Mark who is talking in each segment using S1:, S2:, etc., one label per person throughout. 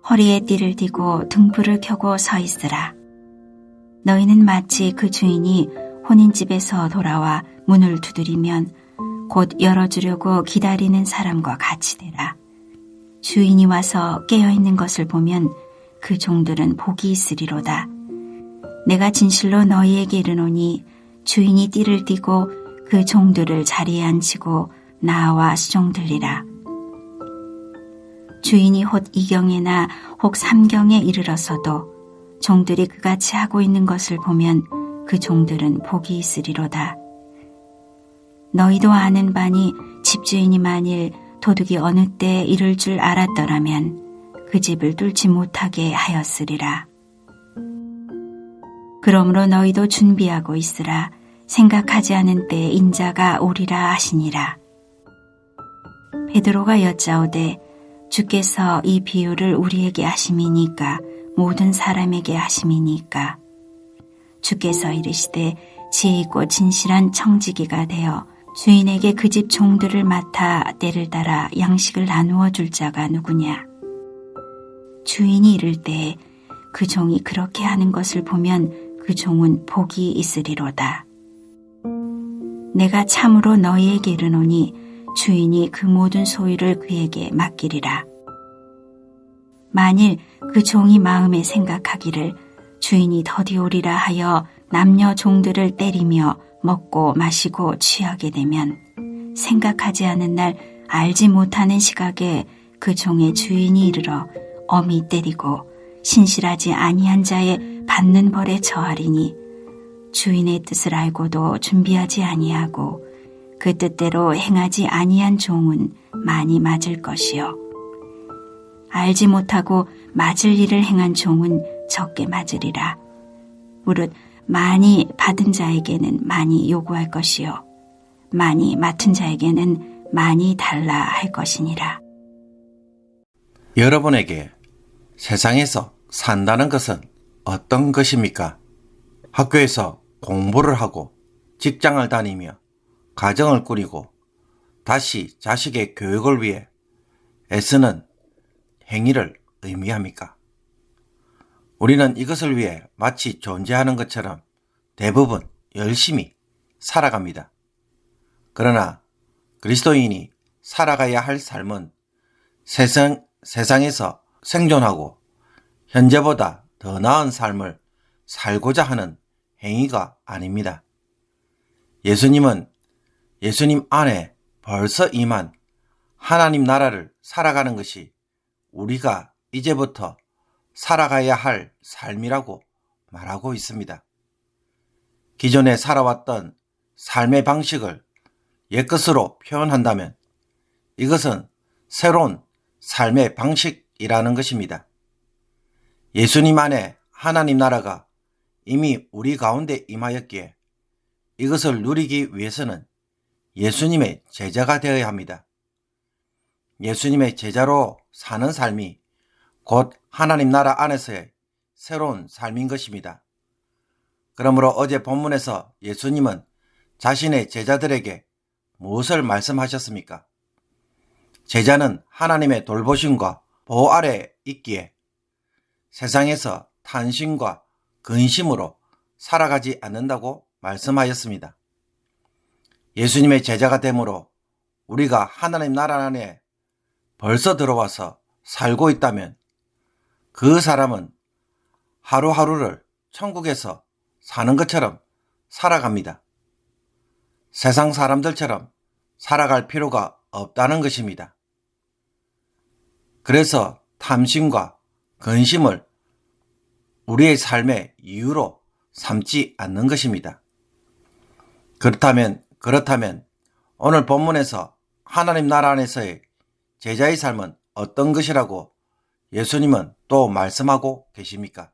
S1: 허리에 띠를 띠고 등불을 켜고 서 있으라. 너희는 마치 그 주인이 혼인집에서 돌아와 문을 두드리면 곧 열어주려고 기다리는 사람과 같이 되라. 주인이 와서 깨어있는 것을 보면 그 종들은 복이 있으리로다. 내가 진실로 너희에게 이르노니 주인이 띠를 띠고 그 종들을 자리에 앉히고 나와 수종들리라. 주인이 혹 2경에나 혹 3경에 이르렀어도 종들이 그같이 하고 있는 것을 보면 그 종들은 복이 있으리로다. 너희도 아는 바니 집주인이 만일 도둑이 어느 때에 이를 줄 알았더라면 그 집을 뚫지 못하게 하였으리라. 그러므로 너희도 준비하고 있으라. 생각하지 않은 때에 인자가 오리라 하시니라. 베드로가 여짜오되 주께서 이 비유를 우리에게 하심이니까 모든 사람에게 하심이니까. 주께서 이르시되 지혜 있고 진실한 청지기가 되어 주인에게 그 집 종들을 맡아 때를 따라 양식을 나누어 줄 자가 누구냐. 주인이 이를 때에 그 종이 그렇게 하는 것을 보면 그 종은 복이 있으리로다. 내가 참으로 너희에게 이르노니 주인이 그 모든 소유를 그에게 맡기리라. 만일 그 종이 마음에 생각하기를 주인이 더디 오리라 하여 남녀 종들을 때리며 먹고 마시고 취하게 되면 생각하지 않은 날 알지 못하는 시각에 그 종의 주인이 이르러 엄히 때리고 신실하지 아니한 자의 받는 벌에 처하리니 주인의 뜻을 알고도 준비하지 아니하고 그 뜻대로 행하지 아니한 종은 많이 맞을 것이요 알지 못하고 맞을 일을 행한 종은 적게 맞으리라. 무릇 많이 받은 자에게는 많이 요구할 것이요 많이 맡은 자에게는 많이 달라 할 것이니라.
S2: 여러분에게 세상에서 산다는 것은 어떤 것입니까? 학교에서 공부를 하고 직장을 다니며 가정을 꾸리고 다시 자식의 교육을 위해 애쓰는 행위를 의미합니까? 우리는 이것을 위해 마치 존재하는 것처럼 대부분 열심히 살아갑니다. 그러나 그리스도인이 살아가야 할 삶은 세상에서 생존하고 현재보다 더 나은 삶을 살고자 하는 행위가 아닙니다. 예수님 안에 벌써 임한 하나님 나라를 살아가는 것이 우리가 이제부터 살아가야 할 삶이라고 말하고 있습니다. 기존에 살아왔던 삶의 방식을 옛것으로 표현한다면 이것은 새로운 삶의 방식이라는 것입니다. 예수님 안에 하나님 나라가 이미 우리 가운데 임하였기에 이것을 누리기 위해서는 예수님의 제자가 되어야 합니다. 예수님의 제자로 사는 삶이 곧 하나님 나라 안에서의 새로운 삶인 것입니다. 그러므로 어제 본문에서 예수님은 자신의 제자들에게 무엇을 말씀하셨습니까? 제자는 하나님의 돌보심과 보호 아래에 있기에 세상에서 탄심과 근심으로 살아가지 않는다고 말씀하였습니다. 예수님의 제자가 되므로 우리가 하나님 나라 안에 벌써 들어와서 살고 있다면 그 사람은 하루하루를 천국에서 사는 것처럼 살아갑니다. 세상 사람들처럼 살아갈 필요가 없다는 것입니다. 그래서 탐심과 근심을 우리의 삶의 이유로 삼지 않는 것입니다. 그렇다면 오늘 본문에서 하나님 나라 안에서의 제자의 삶은 어떤 것이라고 예수님은 또 말씀하고 계십니까?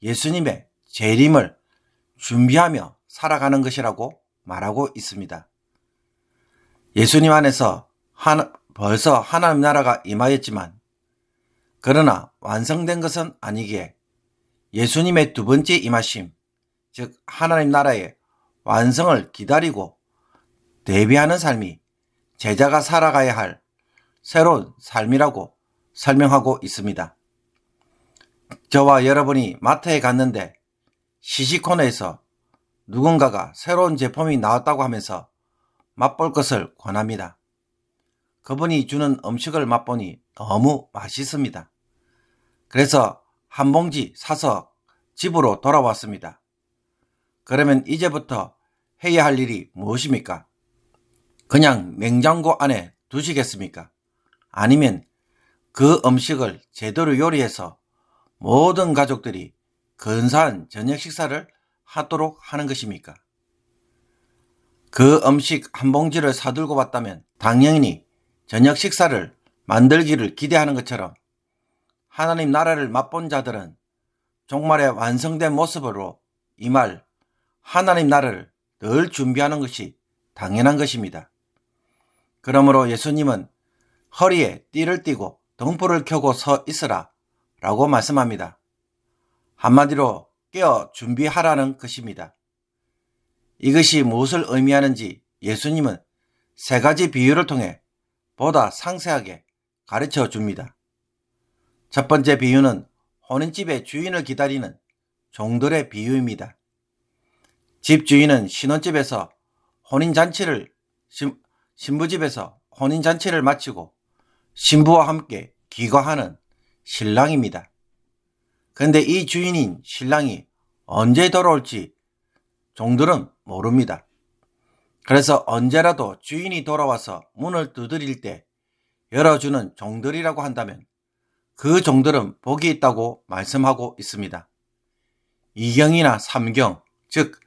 S2: 예수님의 재림을 준비하며 살아가는 것이라고 말하고 있습니다. 예수님 안에서 벌써 하나님 나라가 임하였지만 그러나 완성된 것은 아니기에 예수님의 두 번째 임하심, 즉 하나님 나라의 완성을 기다리고 대비하는 삶이 제자가 살아가야 할 새로운 삶이라고 설명하고 있습니다. 저와 여러분이 마트에 갔는데 시식코너에서 누군가가 새로운 제품이 나왔다고 하면서 맛볼 것을 권합니다. 그분이 주는 음식을 맛보니 너무 맛있습니다. 그래서 한 봉지 사서 집으로 돌아왔습니다. 그러면 이제부터 해야 할 일이 무엇입니까? 그냥 냉장고 안에 두시겠습니까? 아니면 그 음식을 제대로 요리해서 모든 가족들이 근사한 저녁 식사를 하도록 하는 것입니까? 그 음식 한 봉지를 사들고 왔다면 당연히 저녁 식사를 만들기를 기대하는 것처럼 하나님 나라를 맛본 자들은 종말의 완성된 모습으로 이 말 하나님 나라를 늘 준비하는 것이 당연한 것입니다. 그러므로 예수님은 허리에 띠를 띠고 등불을 켜고 서 있으라 라고 말씀합니다. 한마디로 깨어 준비하라는 것입니다. 이것이 무엇을 의미하는지 예수님은 세 가지 비유를 통해 보다 상세하게 가르쳐 줍니다. 첫 번째 비유는 혼인집의 주인을 기다리는 종들의 비유입니다. 집주인은 신혼집에서 신부집에서 혼인잔치를 마치고 신부와 함께 귀가하는 신랑입니다. 그런데 이 주인인 신랑이 언제 돌아올지 종들은 모릅니다. 그래서 언제라도 주인이 돌아와서 문을 두드릴 때 열어주는 종들이라고 한다면 그 종들은 복이 있다고 말씀하고 있습니다. 2경이나 3경, 즉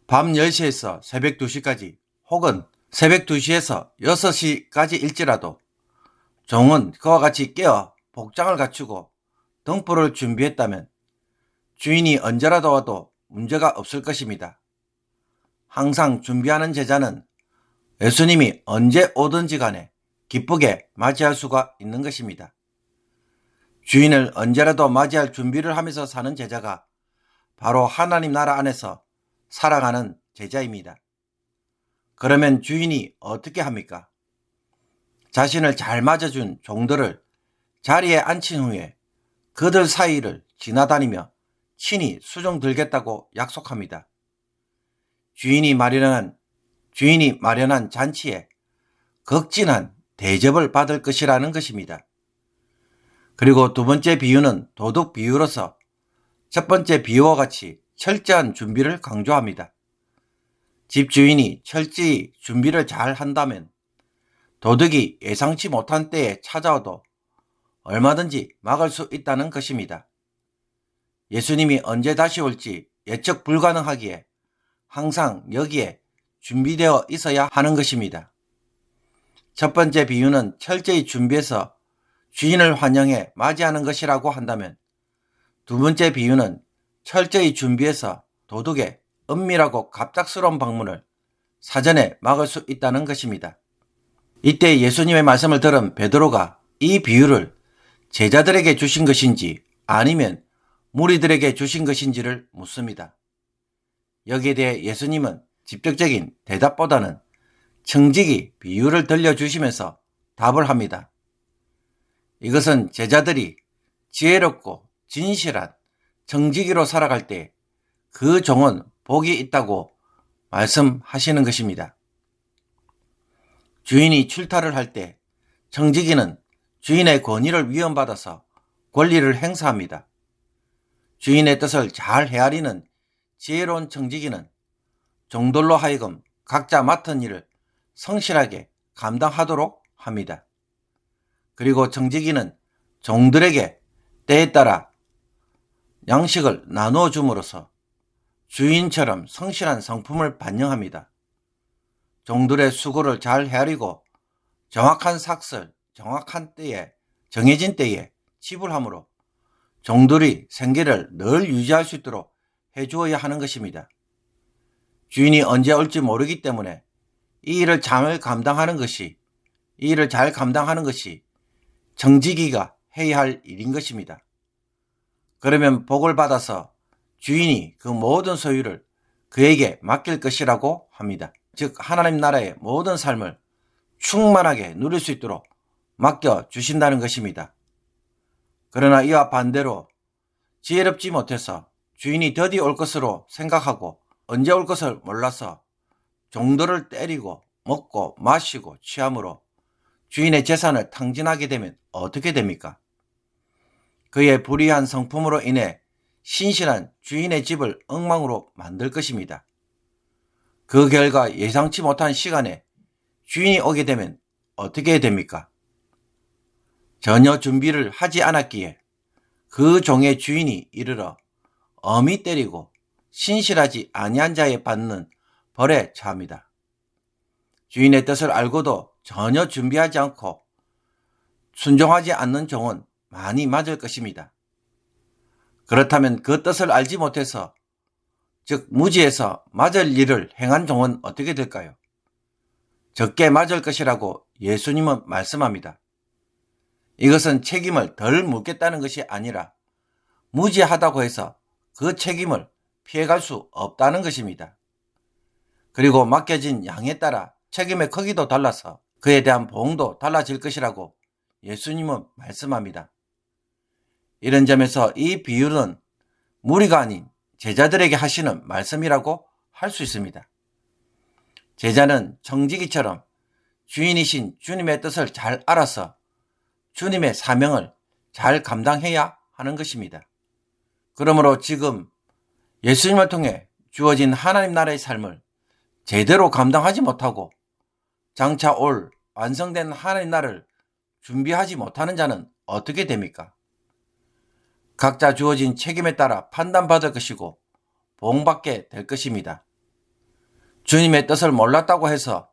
S2: 밤 10시에서 새벽 2시까지 혹은 새벽 2시에서 6시까지일지라도 종은 그와 같이 깨어 복장을 갖추고 등불을 준비했다면 주인이 언제라도 와도 문제가 없을 것입니다. 항상 준비하는 제자는 예수님이 언제 오든지 간에 기쁘게 맞이할 수가 있는 것입니다. 주인을 언제라도 맞이할 준비를 하면서 사는 제자가 바로 하나님 나라 안에서 살아가는 제자입니다. 그러면 주인이 어떻게 합니까? 자신을 잘 맞아준 종들을 자리에 앉힌 후에 그들 사이를 지나다니며 친히 수종 들겠다고 약속합니다. 주인이 마련한 잔치에 극진한 대접을 받을 것이라는 것입니다. 그리고 두 번째 비유는 도둑 비유로서 첫 번째 비유와 같이 철저한 준비를 강조합니다. 집주인이 철저히 준비를 잘 한다면 도둑이 예상치 못한 때에 찾아와도 얼마든지 막을 수 있다는 것입니다. 예수님이 언제 다시 올지 예측 불가능하기에 항상 여기에 준비되어 있어야 하는 것입니다. 첫 번째 비유는 철저히 준비해서 주인을 환영해 맞이하는 것이라고 한다면 두 번째 비유는 철저히 준비해서 도둑의 은밀하고 갑작스러운 방문을 사전에 막을 수 있다는 것입니다. 이때 예수님의 말씀을 들은 베드로가 이 비유를 제자들에게 주신 것인지 아니면 무리들에게 주신 것인지를 묻습니다. 여기에 대해 예수님은 직접적인 대답보다는 청지기 비유를 들려주시면서 답을 합니다. 이것은 제자들이 지혜롭고 진실한 청지기로 살아갈 때 그 종은 복이 있다고 말씀하시는 것입니다. 주인이 출타를 할 때 청지기는 주인의 권위를 위헌받아서 권리를 행사합니다. 주인의 뜻을 잘 헤아리는 지혜로운 청지기는 종들로 하여금 각자 맡은 일을 성실하게 감당하도록 합니다. 그리고 청지기는 종들에게 때에 따라 양식을 나누어 줌으로써 주인처럼 성실한 성품을 반영합니다. 종들의 수고를 잘 헤아리고 정확한 삭슬, 정확한 때에, 정해진 때에 지불함으로 종들이 생계를 늘 유지할 수 있도록 해주어야 하는 것입니다. 주인이 언제 올지 모르기 때문에 이 일을 잘 감당하는 것이 청지기가 해야 할 일인 것입니다. 그러면 복을 받아서 주인이 그 모든 소유를 그에게 맡길 것이라고 합니다. 즉 하나님 나라의 모든 삶을 충만하게 누릴 수 있도록 맡겨주신다는 것입니다. 그러나 이와 반대로 지혜롭지 못해서 주인이 더디 올 것으로 생각하고 언제 올 것을 몰라서 종들을 때리고 먹고 마시고 취함으로 주인의 재산을 탕진하게 되면 어떻게 됩니까? 그의 불의한 성품으로 인해 신실한 주인의 집을 엉망으로 만들 것입니다. 그 결과 예상치 못한 시간에 주인이 오게 되면 어떻게 됩니까? 전혀 준비를 하지 않았기에 그 종의 주인이 이르러 엄히 때리고 신실하지 아니한 자에 받는 벌에 처합니다. 주인의 뜻을 알고도 전혀 준비하지 않고 순종하지 않는 종은 많이 맞을 것입니다. 그렇다면 그 뜻을 알지 못해서, 즉 무지해서 맞을 일을 행한 종은 어떻게 될까요? 적게 맞을 것이라고 예수님은 말씀합니다. 이것은 책임을 덜 묻겠다는 것이 아니라 무지하다고 해서 그 책임을 피해갈 수 없다는 것입니다. 그리고 맡겨진 양에 따라 책임의 크기도 달라서 그에 대한 보응도 달라질 것이라고 예수님은 말씀합니다. 이런 점에서 이 비유는 무리가 아닌 제자들에게 하시는 말씀이라고 할 수 있습니다. 제자는 청지기처럼 주인이신 주님의 뜻을 잘 알아서 주님의 사명을 잘 감당해야 하는 것입니다. 그러므로 지금 예수님을 통해 주어진 하나님 나라의 삶을 제대로 감당하지 못하고 장차 올 완성된 하나님 나라를 준비하지 못하는 자는 어떻게 됩니까? 각자 주어진 책임에 따라 판단받을 것이고 보응받게 될 것입니다. 주님의 뜻을 몰랐다고 해서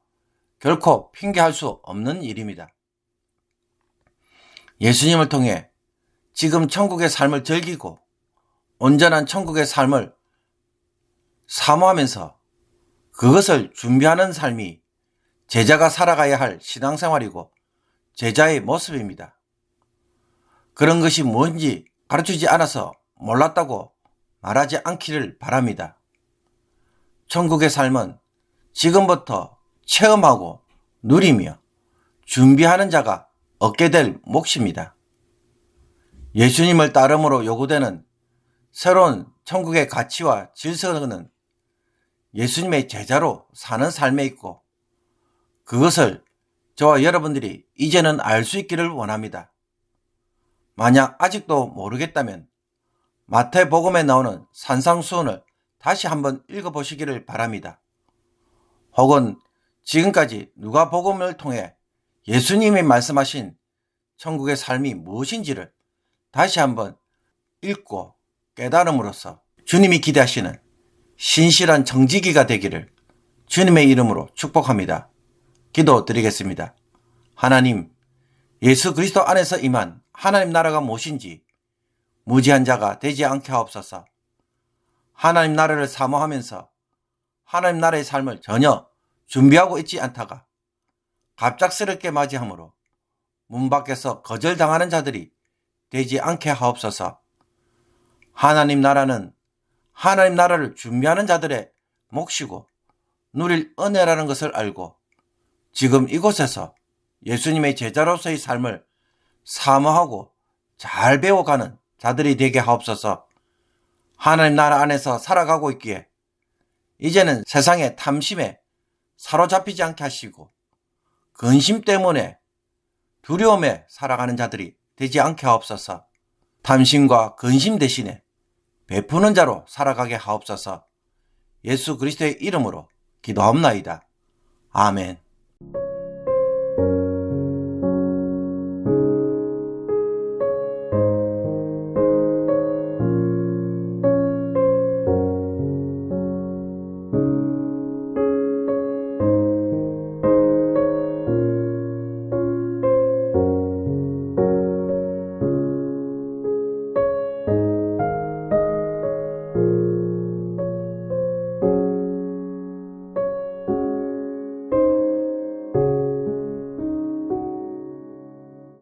S2: 결코 핑계할 수 없는 일입니다. 예수님을 통해 지금 천국의 삶을 즐기고 온전한 천국의 삶을 사모하면서 그것을 준비하는 삶이 제자가 살아가야 할 신앙생활이고 제자의 모습입니다. 그런 것이 뭔지 가르치지 않아서 몰랐다고 말하지 않기를 바랍니다. 천국의 삶은 지금부터 체험하고 누리며 준비하는 자가 얻게 될 몫입니다. 예수님을 따름으로 요구되는 새로운 천국의 가치와 질서는 예수님의 제자로 사는 삶에 있고 그것을 저와 여러분들이 이제는 알 수 있기를 원합니다. 만약 아직도 모르겠다면 마태복음에 나오는 산상수훈을 다시 한번 읽어보시기를 바랍니다. 혹은 지금까지 누가복음을 통해 예수님이 말씀하신 천국의 삶이 무엇인지를 다시 한번 읽고 깨달음으로써 주님이 기대하시는 신실한 정직이가 되기를 주님의 이름으로 축복합니다. 기도드리겠습니다. 하나님, 예수 그리스도 안에서 임한 하나님 나라가 무엇인지 무지한 자가 되지 않게 하옵소서. 하나님 나라를 사모하면서 하나님 나라의 삶을 전혀 준비하고 있지 않다가 갑작스럽게 맞이하므로 문 밖에서 거절당하는 자들이 되지 않게 하옵소서. 하나님 나라는 하나님 나라를 준비하는 자들의 몫이고 누릴 은혜라는 것을 알고 지금 이곳에서 예수님의 제자로서의 삶을 사모하고 잘 배워가는 자들이 되게 하옵소서. 하나님 나라 안에서 살아가고 있기에 이제는 세상의 탐심에 사로잡히지 않게 하시고 근심 때문에 두려움에 살아가는 자들이 되지 않게 하옵소서. 탐심과 근심 대신에 베푸는 자로 살아가게 하옵소서. 예수 그리스도의 이름으로 기도하옵나이다. 아멘.